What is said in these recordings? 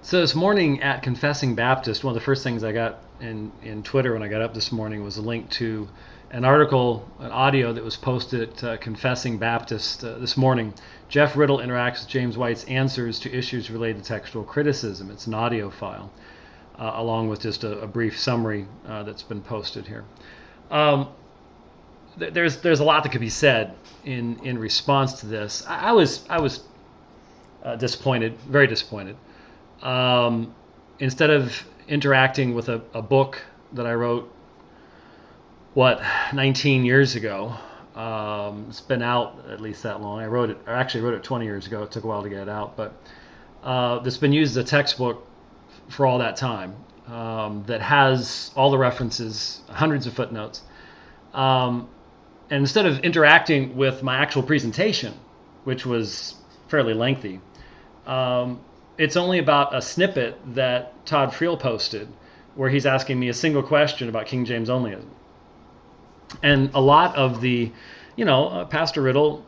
So this morning at Confessing Baptist, one of the first things I got in Twitter when I got up this morning was a link to an article, an audio that was posted at Confessing Baptist this morning. Jeff Riddle interacts with James White's answers to issues related to textual criticism. It's an audio file, along with just a brief summary that's been posted here. There's a lot that could be said in response to this. I was disappointed, very disappointed. Instead of interacting with a book that I wrote, 19 years ago, it's been out at least that long. I actually wrote it 20 years ago. It took a while to get it out, but it's been used as a textbook for all that time, that has all the references, hundreds of footnotes. And instead of interacting with my actual presentation, which was fairly lengthy, it's only about a snippet that Todd Friel posted where he's asking me a single question about King James onlyism. And a lot of the, Pastor Riddle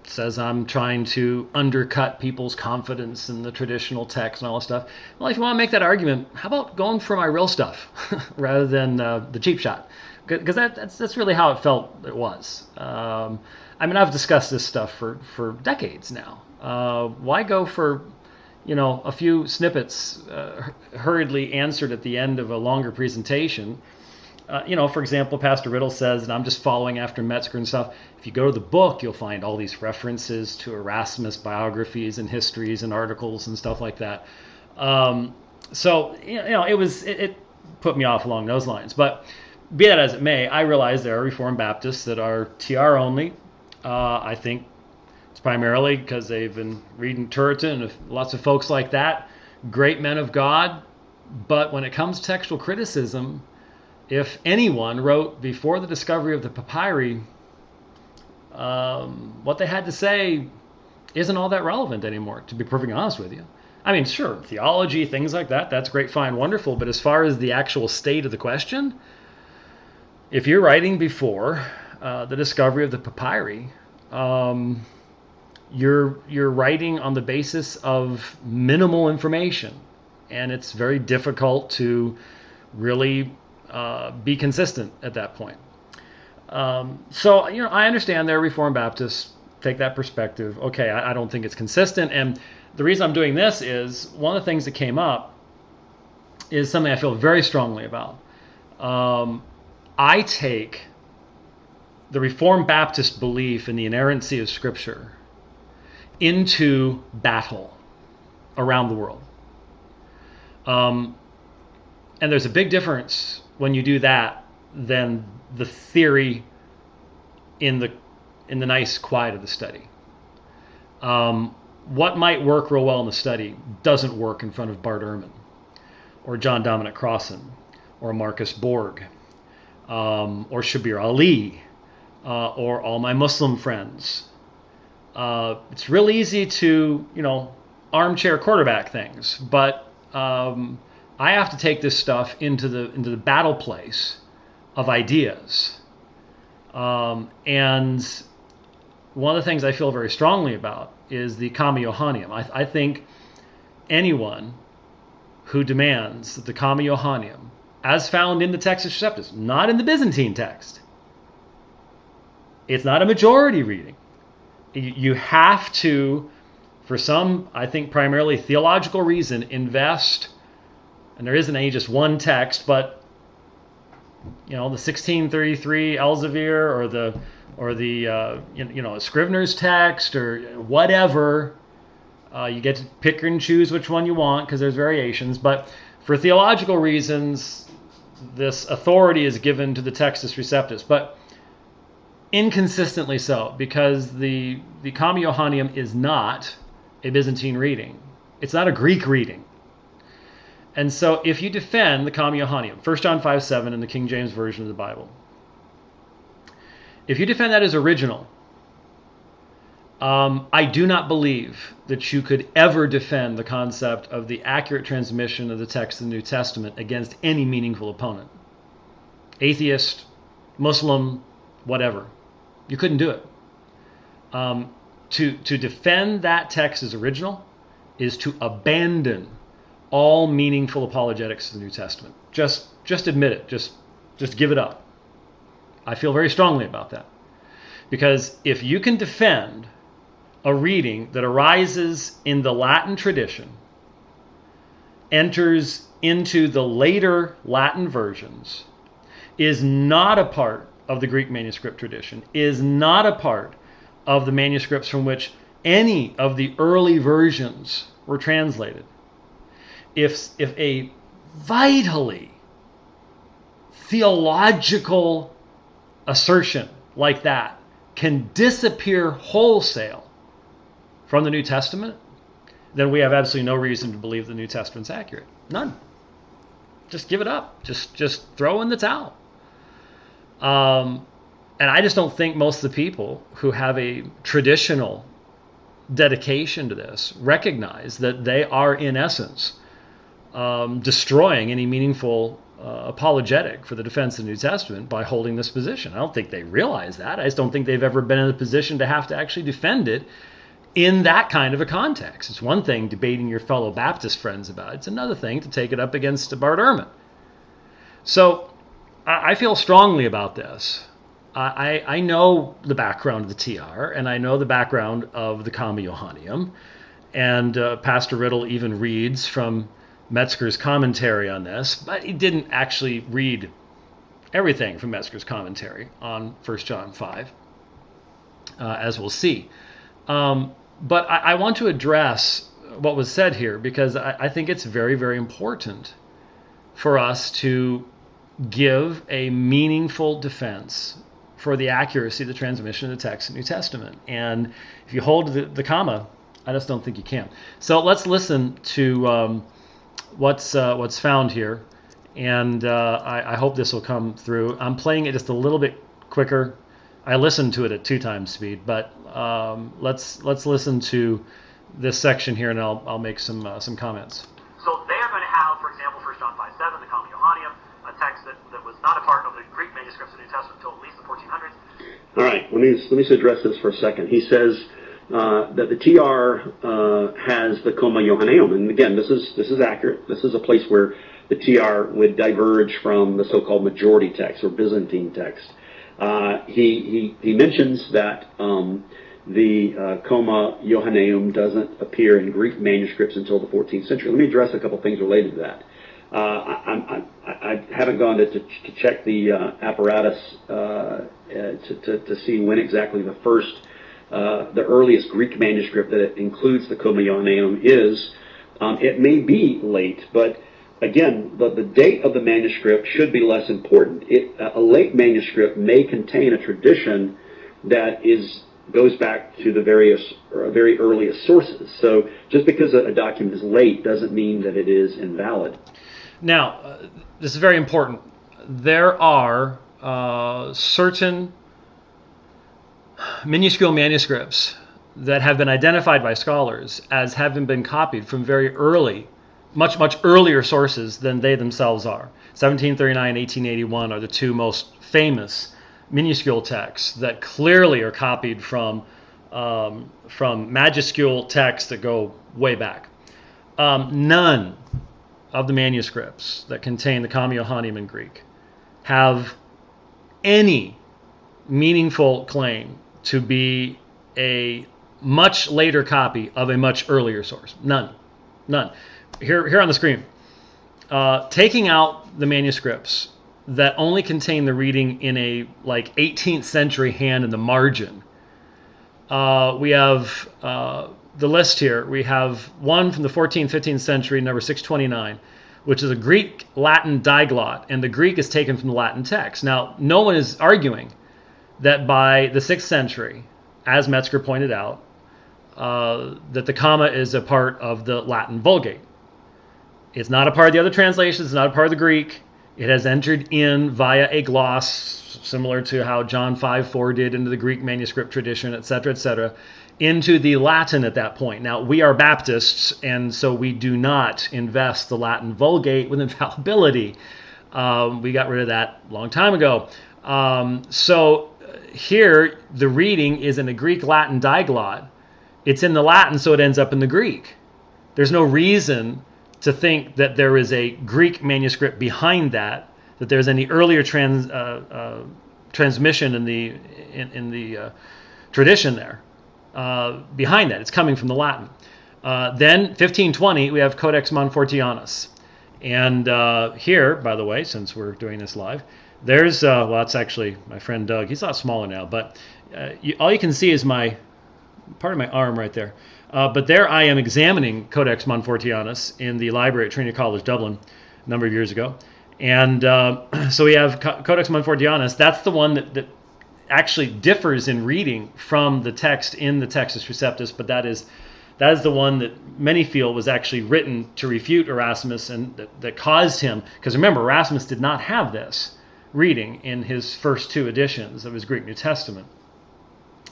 says I'm trying to undercut people's confidence in the traditional text and all this stuff. Well, if you want to make that argument, how about going for my real stuff rather than the cheap shot? Because that's really how it felt it was. I've discussed this stuff for decades now. Why go for a few snippets hurriedly answered at the end of a longer presentation? For example, Pastor Riddle says, and I'm just following after Metzger and stuff, if you go to the book, you'll find all these references to Erasmus biographies and histories and articles and stuff like that. It put me off along those lines. But be that as it may, I realize there are Reformed Baptists that are TR only. I think it's primarily because they've been reading Turretin and lots of folks like that, great men of God. But when it comes to textual criticism, if anyone wrote before the discovery of the papyri, what they had to say isn't all that relevant anymore, to be perfectly honest with you. Sure, theology, things like that, that's great, fine, wonderful. But as far as the actual state of the question, if you're writing before the discovery of the papyri, you're writing on the basis of minimal information, and it's very difficult to really be consistent at that point. I understand there are Reformed Baptists take that perspective. Okay, I don't think it's consistent, and the reason I'm doing this is one of the things that came up is something I feel very strongly about. I take the Reformed Baptist belief in the inerrancy of Scripture into battle around the world. And there's a big difference when you do that than the theory in the nice quiet of the study. What might work real well in the study doesn't work in front of Bart Ehrman or John Dominic Crossan or Marcus Borg or Shabir Ali or all my Muslim friends. It's real easy to, armchair quarterback things, but I have to take this stuff into the battle place of ideas. And one of the things I feel very strongly about is the Comman Johanneum. I think anyone who demands that the Comman Johanneum, as found in the Textus Receptus, not in the Byzantine text, it's not a majority reading. You have to, for some, I think primarily theological reason, invest, and there isn't any just one text, but the 1633 Elzevir or the Scrivener's text or whatever. You get to pick and choose which one you want because there's variations, but for theological reasons, this authority is given to the Textus Receptus, but inconsistently so, because the Comman Johanneum is not a Byzantine reading. It's not a Greek reading. And so if you defend the Comman Johanneum, 1 John 5:7 in the King James Version of the Bible, if you defend that as original, I do not believe that you could ever defend the concept of the accurate transmission of the text of the New Testament against any meaningful opponent. Atheist, Muslim, whatever. You couldn't do it. To defend that text as original is to abandon all meaningful apologetics to the New Testament. Just admit it. Just give it up. I feel very strongly about that. Because if you can defend a reading that arises in the Latin tradition, enters into the later Latin versions, is not a part of the Greek manuscript tradition, is not a part of the manuscripts from which any of the early versions were translated. If a vitally theological assertion like that can disappear wholesale from the New Testament, then we have absolutely no reason to believe the New Testament's accurate. None. Just give it up. Just throw in the towel. And I just don't think most of the people who have a traditional dedication to this recognize that they are, in essence, destroying any meaningful apologetic for the defense of the New Testament by holding this position. I don't think they realize that. I just don't think they've ever been in a position to have to actually defend it in that kind of a context. It's one thing debating your fellow Baptist friends about it. It's another thing to take it up against Bart Ehrman. So I feel strongly about this. I know the background of the TR, and I know the background of the Comma Johanneum, and Pastor Riddle even reads from Metzger's commentary on this, but he didn't actually read everything from Metzger's commentary on 1 John 5, as we'll see. But I want to address what was said here, because I think it's very, very important for us to give a meaningful defense for the accuracy of the transmission of the text in the New Testament. And if you hold the comma, I just don't think you can. So let's listen to what's found here, and I hope this will come through. I'm playing it just a little bit quicker. I listened to it at 2 times speed, but let's listen to this section here, and I'll make some comments. So they are going to have, for example, 1 John 5:7, the Comman Johanneum, a text that was not a part of the Greek manuscripts of the New Testament until at least the 1400s. All right, let me address this for a second. He says that the TR has the Comman Johanneum, and again, this is accurate. This is a place where the TR would diverge from the so-called majority text or Byzantine text. He mentions that the Comma Johanneum doesn't appear in Greek manuscripts until the 14th century. Let me address a couple things related to that. I haven't gone to check the apparatus to see when exactly the earliest Greek manuscript that includes the Comma Johanneum is. It may be late, but again, the date of the manuscript should be less important. A late manuscript may contain a tradition that goes back to the very earliest sources. So just because a document is late doesn't mean that it is invalid. Now, this is very important. There are certain minuscule manuscripts that have been identified by scholars as having been copied from very early, much earlier sources than they themselves are. 1739 and 1881 are the two most famous minuscule texts that clearly are copied from majuscule texts that go way back. None of the manuscripts that contain the Comma Johanneum in Greek have any meaningful claim to be a much later copy of a much earlier source. None. Here on the screen, taking out the manuscripts that only contain the reading in a 18th century hand in the margin. We have the list here. We have one from the 14th, 15th century, number 629, which is a Greek-Latin diglot, and the Greek is taken from the Latin text. Now, no one is arguing that by the 6th century, as Metzger pointed out, that the comma is a part of the Latin Vulgate. It's not a part of the other translations. It's not a part of the Greek. It has entered in via a gloss, similar to how John 5:4 did into the Greek manuscript tradition, etc., into the Latin at that point. Now, we are Baptists, and so we do not invest the Latin Vulgate with infallibility. We got rid of that a long time ago. So here, the reading is in a Greek-Latin diglot. It's in the Latin, so it ends up in the Greek. There's no reason to think that there is a Greek manuscript behind that there's any earlier transmission in the tradition there behind that. It's coming from the Latin. Then 1520 we have Codex Montfortianus, and here, by the way, since we're doing this live, there's well, that's actually my friend Doug. He's a lot smaller now, but all you can see is part of my arm right there. But there I am examining Codex Montfortianus in the library at Trinity College Dublin a number of years ago. And so we have Codex Montfortianus. That's the one that actually differs in reading from the text in the Textus Receptus, but that is the one that many feel was actually written to refute Erasmus, and that caused him, because remember, Erasmus did not have this reading in his first two editions of his Greek New Testament.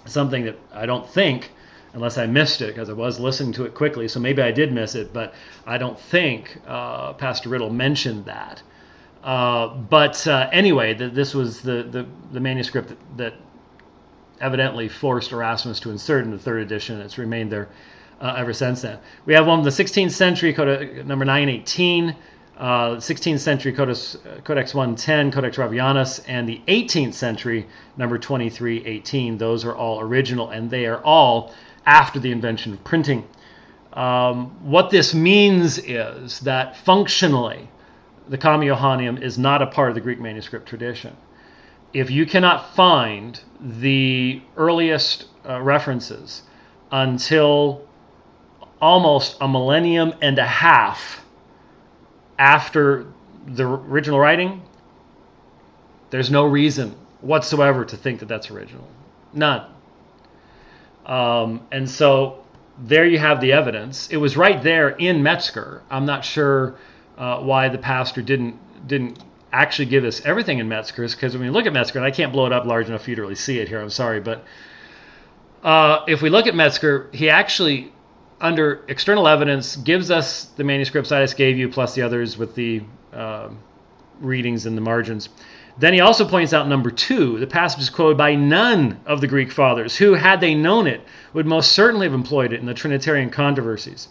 Something that I don't think, unless I missed it, because I was listening to it quickly, so maybe I did miss it, but I don't think Pastor Riddle mentioned that. But anyway, this was the manuscript that evidently forced Erasmus to insert in the third edition. It's remained there ever since then. We have one of the 16th century, number 918, 16th century Codex 110, Codex Ravianus, and the 18th century, number 2318. Those are all original, and they are all after the invention of printing. What this means is that functionally, the Comman Johanneum is not a part of the Greek manuscript tradition. If you cannot find the earliest references until almost a millennium and a half after the original writing, there's no reason whatsoever to think that that's original. None. And so there you have the evidence. It was right there in Metzger. I'm not sure why the pastor didn't actually give us everything in Metzger, because when you look at Metzger, and I can't blow it up large enough for you to really see it here, I'm sorry, but if we look at Metzger, he actually, under external evidence, gives us the manuscripts I just gave you, plus the others with the readings in the margins. Then he also points out, number 2, the passage is quoted by none of the Greek fathers, who, had they known it, would most certainly have employed it in the Trinitarian controversies.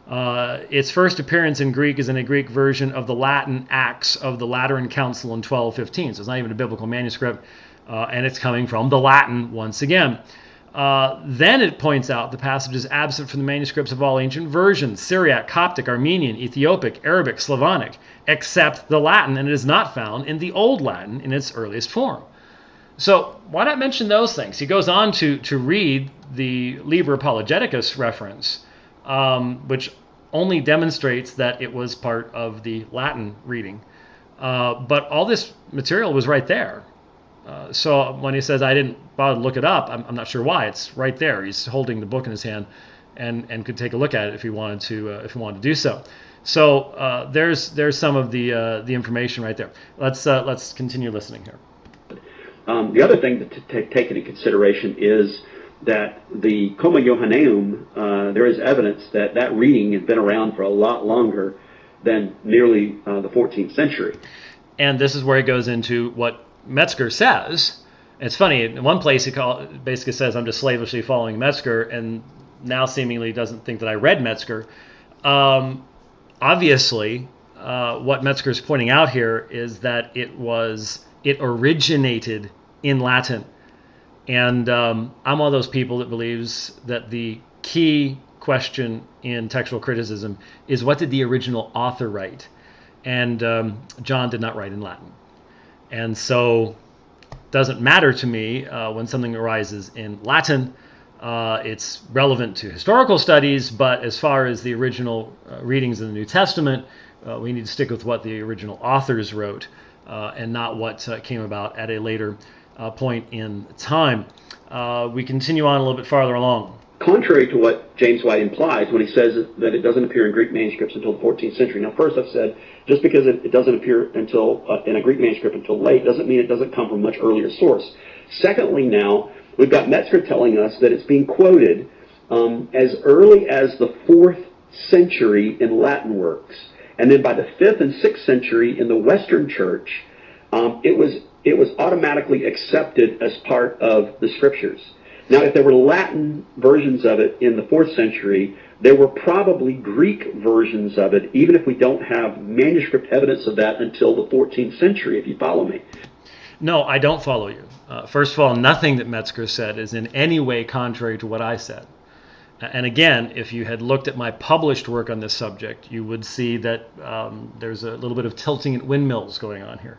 Its first appearance in Greek is in a Greek version of the Latin Acts of the Lateran Council in 1215. So it's not even a biblical manuscript, and it's coming from the Latin once again. Then it points out the passage is absent from the manuscripts of all ancient versions: Syriac, Coptic, Armenian, Ethiopic, Arabic, Slavonic, except the Latin, and it is not found in the Old Latin in its earliest form. So why not mention those things? He goes on to read the Liber Apologeticus reference, which only demonstrates that it was part of the Latin reading. But all this material was right there. So when he says, I didn't bother to look it up, I'm not sure why. It's right there. He's holding the book in his hand and could take a look at it if he wanted to do so. So there's some of the information right there. Let's continue listening here. The other thing to take into consideration is that the Comman Johanneum, there is evidence that reading has been around for a lot longer than nearly the 14th century. And this is where he goes into what Metzger says. It's funny, in one place he basically says, I'm just slavishly following Metzger, and now seemingly doesn't think that I read Metzger. Obviously, what Metzger is pointing out here is that it originated in Latin. And I'm one of those people that believes that the key question in textual criticism is, what did the original author write? And John did not write in Latin. And so it doesn't matter to me when something arises in Latin. It's relevant to historical studies, but as far as the original readings in the New Testament, we need to stick with what the original authors wrote and not what came about at a later point in time. We continue on a little bit farther along. Contrary to what James White implies when he says that it doesn't appear in Greek manuscripts until the 14th century. Now, first I've said, just because it doesn't appear until in a Greek manuscript until late doesn't mean it doesn't come from a much earlier source. Secondly, now, we've got Metzger telling us that it's being quoted as early as the 4th century in Latin works. And then by the 5th and 6th century in the Western Church, it was automatically accepted as part of the Scriptures. Now, if there were Latin versions of it in the 4th century, there were probably Greek versions of it, even if we don't have manuscript evidence of that until the 14th century, if you follow me. No, I don't follow you. First of all, nothing that Metzger said is in any way contrary to what I said. And again, if you had looked at my published work on this subject, you would see that there's a little bit of tilting at windmills going on here.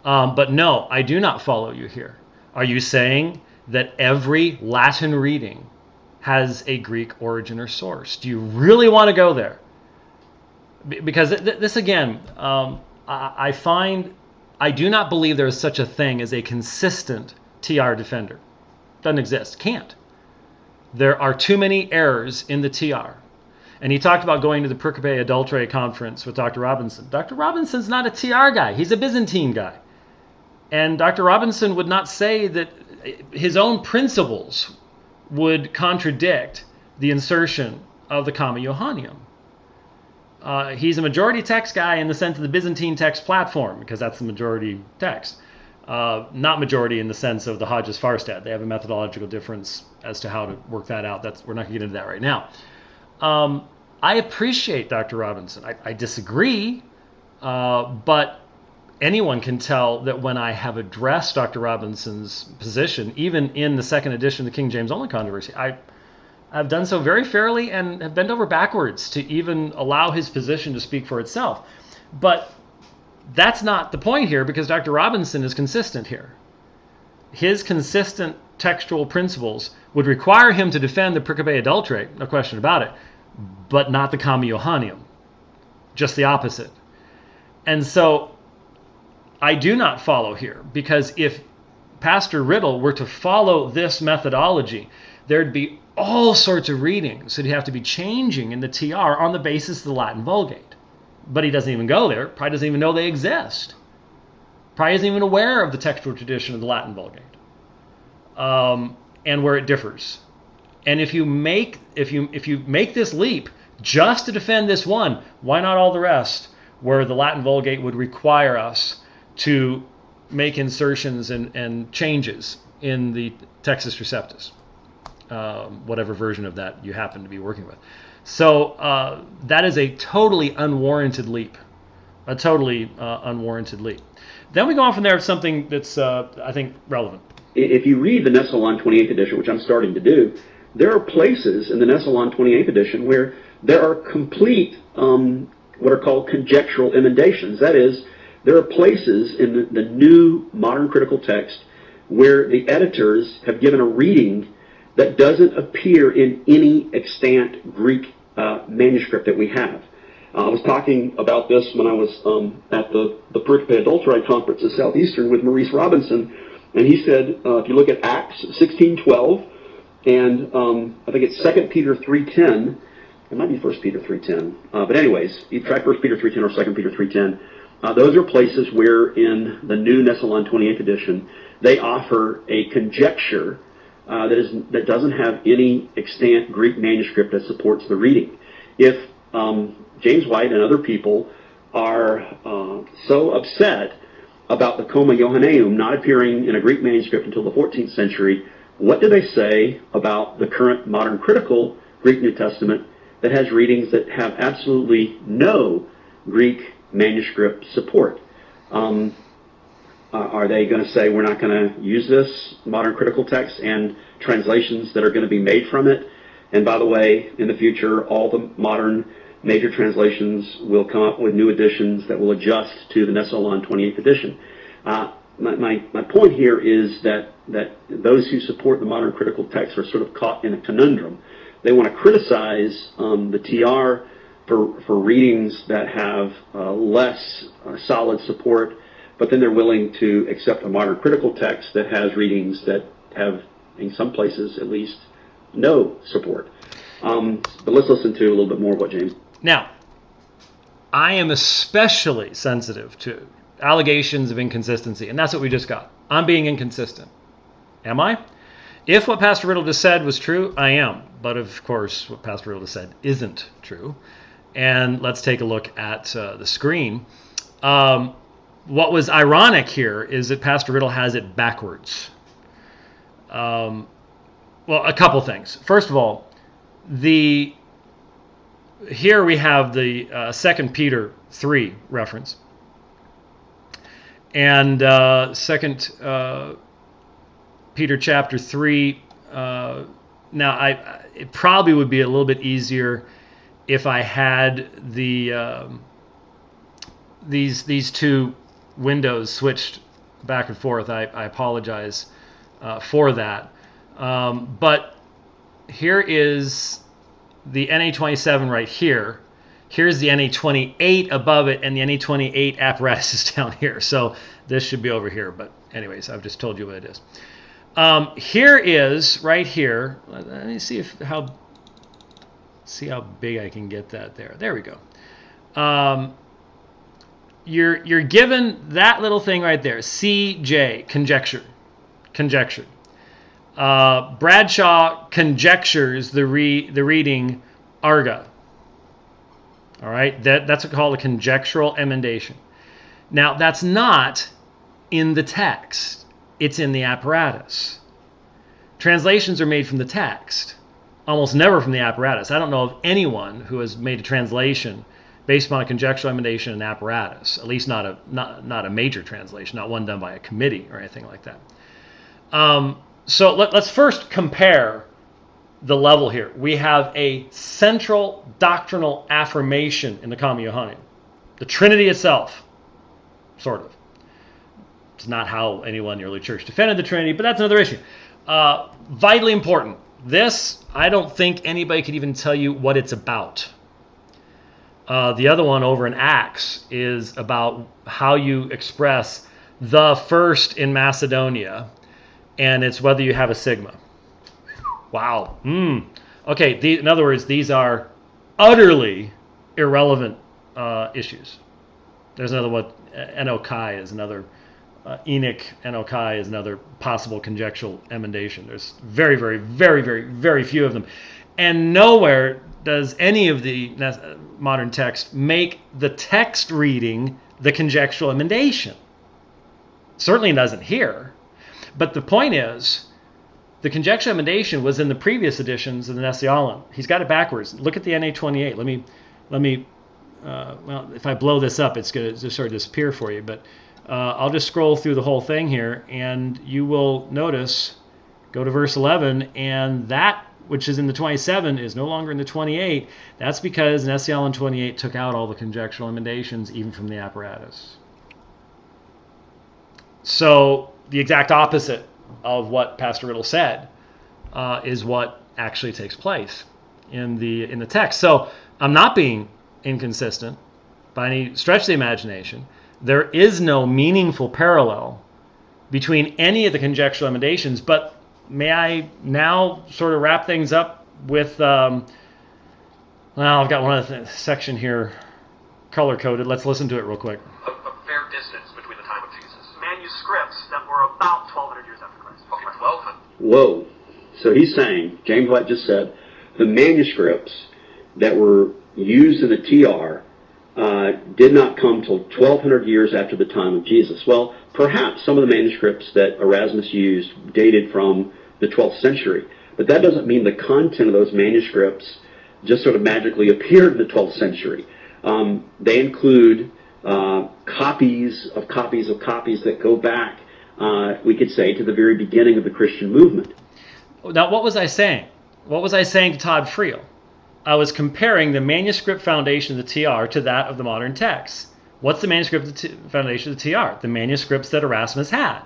But no, I do not follow you here. Are you saying that every Latin reading has a Greek origin or source? Do you really want to go there? Because this again, I find I do not believe there is such a thing as a consistent TR defender. Doesn't exist. Can't. There are too many errors in the TR. And he talked about going to the Pericope Adulterae conference with Dr. Robinson. Dr. Robinson's not a TR guy. He's a Byzantine guy. And Dr. Robinson would not say that his own principles would contradict the insertion of the Comma Johanneum. He's a majority text guy in the sense of the Byzantine text platform, because that's the majority text. Not majority in the sense of the Hodges-Farstad. They have a methodological difference as to how to work that out. We're not going to get into that right now. I appreciate Dr. Robinson. I disagree, but anyone can tell that when I have addressed Dr. Robinson's position, even in the second edition of the King James Only controversy, I've done so very fairly and have bent over backwards to even allow his position to speak for itself. But that's not the point here, because Dr. Robinson is consistent here. His consistent textual principles would require him to defend the Pericope Adulterae, no question about it, but not the Comma Johanneum. Just the opposite. And so I do not follow here, because if Pastor Riddle were to follow this methodology, there'd be all sorts of readings that he'd have to be changing in the TR on the basis of the Latin Vulgate. But he doesn't even go there. Probably doesn't even know they exist. Probably isn't even aware of the textual tradition of the Latin Vulgate and where it differs. And if you make this leap just to defend this one, why not all the rest, where the Latin Vulgate would require us to make insertions and changes in the Textus Receptus, whatever version of that you happen to be working with. So that is a totally unwarranted leap, unwarranted leap. Then we go on from there to something that's, I think, relevant. If you read the Nessalon 28th edition, which I'm starting to do, there are places in the Nessalon 28th edition where there are complete, what are called conjectural emendations. That is, there are places in the new modern critical text where the editors have given a reading that doesn't appear in any extant Greek manuscript that we have. I was talking about this when I was at the Pericope Adulterae conference at Southeastern with Maurice Robinson, and he said, if you look at Acts 16:12, and I think it's 2 Peter 3:10, it might be 1 Peter 3:10, but anyways, you try 1 Peter 3:10 or 2 Peter 3:10. Those are places where in the new Nessalon 28th edition, they offer a conjecture that doesn't have any extant Greek manuscript that supports the reading. If James White and other people are so upset about the Comma Johanneum not appearing in a Greek manuscript until the 14th century, what do they say about the current modern critical Greek New Testament that has readings that have absolutely no Greek manuscript support? Are they going to say we're not going to use this modern critical text and translations that are going to be made from it? And by the way, in the future, all the modern major translations will come up with new editions that will adjust to the Nessalon 28th edition. My point here is that those who support the modern critical text are sort of caught in a conundrum. They want to criticize the TR for readings that have less solid support, but then they're willing to accept a modern critical text that has readings that have, in some places at least, no support. But let's listen to a little bit more of what James... Now, I am especially sensitive to allegations of inconsistency, and that's what we just got. I'm being inconsistent. Am I? If what Pastor Riddle just said was true, I am. But of course, what Pastor Riddle just said isn't true. And let's take a look at the screen. What was ironic here is that Pastor Riddle has it backwards. Well, a couple things. First of all, the here we have the 2 Peter 3 reference. And 2 Peter chapter 3, now it probably would be a little bit easier if I had the these two windows switched back and forth. I apologize for that. But here is the NA27 right here. Here's the NA28 above it, and the NA28 apparatus is down here. So this should be over here. But anyways, I've just told you what it is. Here is right here. Let me see how big I can get that there. There we go. You're given that little thing right there. CJ, conjecture. Bradshaw conjectures the reading arga. All right, that's what we call a conjectural emendation. Now, that's not in the text. It's in the apparatus. Translations are made from the text, almost never from the apparatus. I don't know of anyone who has made a translation based upon a conjectural emendation and apparatus, at least not a major translation, not one done by a committee or anything like that. So let's first compare the level here. We have a central doctrinal affirmation in the Comman Johanneum. The Trinity itself, sort of. It's not how anyone in the early church defended the Trinity, but that's another issue. Vitally important. This, I don't think anybody could even tell you what it's about. The other one over in Acts is about how you express the first in Macedonia, and it's whether you have a sigma. Wow. Okay, in other words, these are utterly irrelevant issues. There's another one, Enokai is another, Enoch Enokai is another possible conjectural emendation. There's very, very, very, very, very few of them. And nowhere does any of the modern text make the text reading the conjectural emendation. Certainly doesn't here. But the point is, the conjectural emendation was in the previous editions of the Nestle-Aland. He's got it backwards. Look at the NA28. Let me. Well, if I blow this up, it's going to just sort of disappear for you. But I'll just scroll through the whole thing here, and you will notice. Go to verse 11, and that which is in the 27 is no longer in the 28. That's because Nestle-Aland 28 took out all the conjectural emendations, even from the apparatus. So the exact opposite of what Pastor Riddle said is what actually takes place in the text. So I'm not being inconsistent by any stretch of the imagination. There is no meaningful parallel between any of the conjectural emendations, but may I now sort of wrap things up with, well, I've got one other section here color-coded. Let's listen to it real quick. A fair distance between the time of Jesus. Manuscripts that were about 1,200 years after Christ. Okay, 1,200. Whoa. So he's saying, James White just said, the manuscripts that were used in the TR did not come till 1,200 years after the time of Jesus. Well, perhaps some of the manuscripts that Erasmus used dated from the 12th century, but that doesn't mean the content of those manuscripts just sort of magically appeared in the 12th century. They include copies that go back, we could say, to the very beginning of the Christian movement. Now, what was I saying? What was I saying to Todd Friel? I was comparing the manuscript foundation of the TR to that of the modern text. What's the manuscript foundation of the TR? The manuscripts that Erasmus had.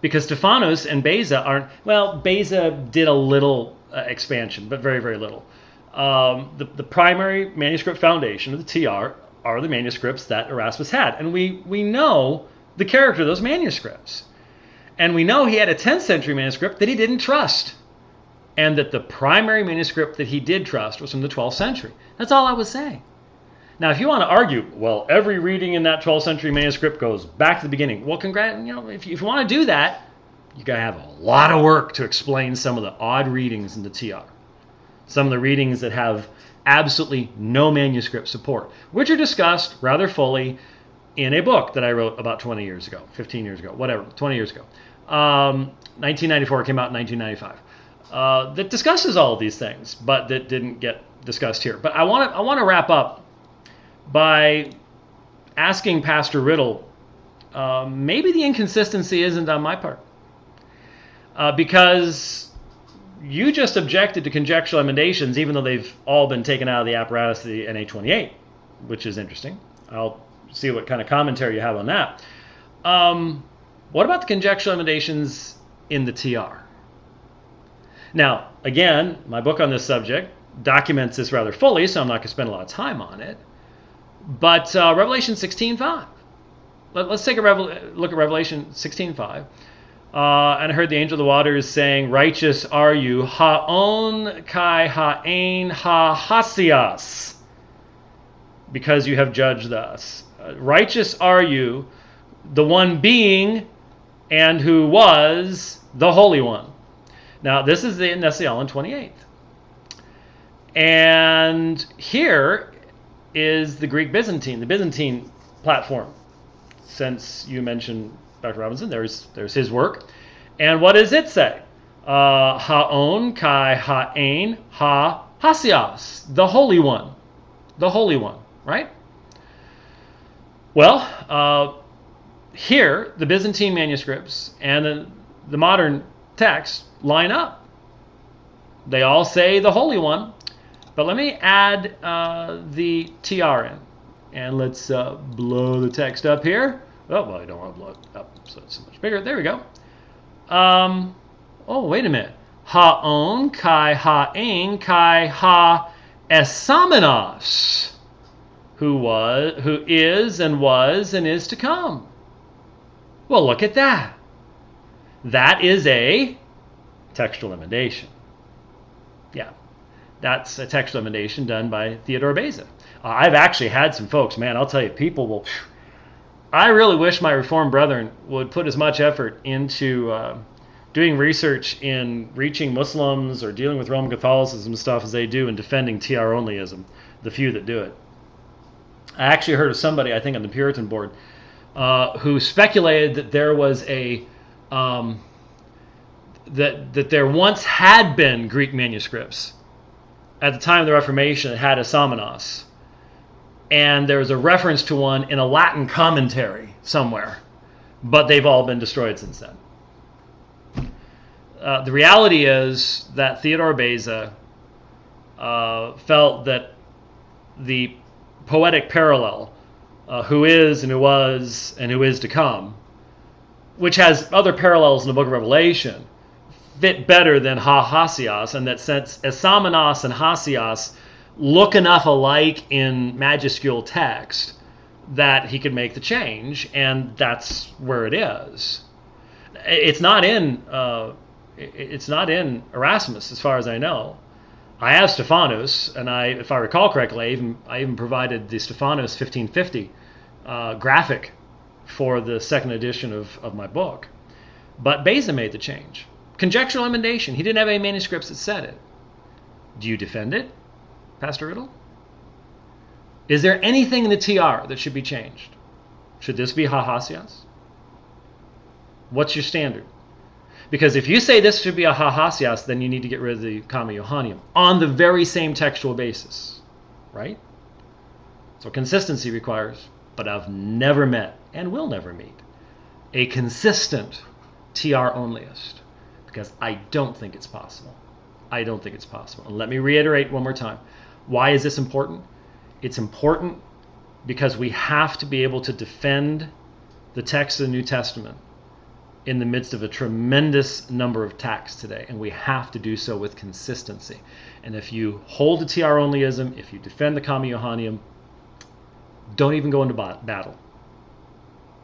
Because Stephanus and Beza aren't, well, Beza did a little expansion, but very, very little. The primary manuscript foundation of the TR are the manuscripts that Erasmus had. And we know the character of those manuscripts. And we know he had a 10th century manuscript that he didn't trust. And that the primary manuscript that he did trust was from the 12th century. That's all I was saying. Now, if you want to argue, well, every reading in that 12th century manuscript goes back to the beginning. Well, if you want to do that, you got to have a lot of work to explain some of the odd readings in the TR. Some of the readings that have absolutely no manuscript support, which are discussed rather fully in a book that I wrote about 20 years ago, 15 years ago, whatever, 20 years ago. 1994, came out in 1995. that discusses all of these things, but that didn't get discussed here. But I want to wrap up by asking Pastor Riddle, maybe the inconsistency isn't on my part, because you just objected to conjectural emendations, even though they've all been taken out of the apparatus of the NA28, which is interesting. I'll see what kind of commentary you have on that. What about the conjectural emendations in the TR? Now, again, my book on this subject documents this rather fully, so I'm not going to spend a lot of time on it. But Revelation 16:5. Let's take a look at Revelation 16:5. And I heard the angel of the waters saying, "Righteous are you, ha'on kai ha'ain ha-hasias, because you have judged thus. Righteous are you, the one being and who was the Holy One." Now, this is the Nesiel 28th. And here is the Greek Byzantine, the Byzantine platform. Since you mentioned Dr. Robinson, there's his work. And what does it say? Ha'on kai ha'ain ha-hasias, the Holy One. The Holy One, right? Well, here, the Byzantine manuscripts and the modern text line up. They all say the Holy One, but let me add the TR in, and let's blow the text up here. Oh, well, I don't want to blow it up, so it's so much bigger. There we go. Oh, wait a minute. Ha'on kai ha'ain kai ha-esamenos, who is and was and is to come. Well, look at that. That is a textual emendation. Yeah, that's a textual emendation done by Theodore Beza. I've actually had some folks, man, I'll tell you, people will... I really wish my Reformed brethren would put as much effort into doing research in reaching Muslims or dealing with Roman Catholicism stuff as they do in defending TR onlyism, the few that do it. I actually heard of somebody, I think on the Puritan board, who speculated that there was a that there once had been Greek manuscripts at the time of the Reformation that had esamenos, and there was a reference to one in a Latin commentary somewhere, but they've all been destroyed since then. The reality is that Theodore Beza felt that the poetic parallel, who is and who was and who is to come, which has other parallels in the book of Revelation, fit better than ha-hasias, and that since esamenos and hasias look enough alike in majuscule text that he could make the change, and that's where it is. It's not in Erasmus, as far as I know. I have Stephanus, and if I recall correctly, I even provided the Stephanus 1550 graphic for the second edition of my book. But Beza made the change. Conjectural emendation. He didn't have any manuscripts that said it. Do you defend it, Pastor Riddle? Is there anything in the TR that should be changed? Should this be ha-hasias? What's your standard? Because if you say this should be a ha-hasias, then you need to get rid of the Comman Johanneum on the very same textual basis, right? So consistency requires, but I've never met and will never meet a consistent TR onlyist, because I don't think it's possible. I don't think it's possible. And let me reiterate one more time. Why is this important? It's important because we have to be able to defend the text of the New Testament in the midst of a tremendous number of attacks today, and we have to do so with consistency. And if you hold to TR onlyism, if you defend the Comman Johanneum, don't even go into battle.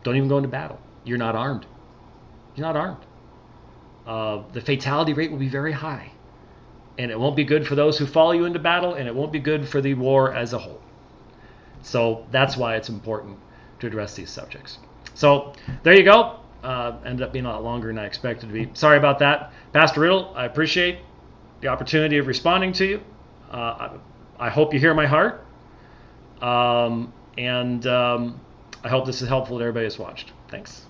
Don't even go into battle. You're not armed. You're not armed. The fatality rate will be very high, and it won't be good for those who follow you into battle, and it won't be good for the war as a whole. So that's why it's important to address these subjects. So there you go. Ended up being a lot longer than I expected to be. Sorry about that. Pastor Riddle, I appreciate the opportunity of responding to you. I hope you hear my heart. And I hope this is helpful to everybody who's watched. Thanks.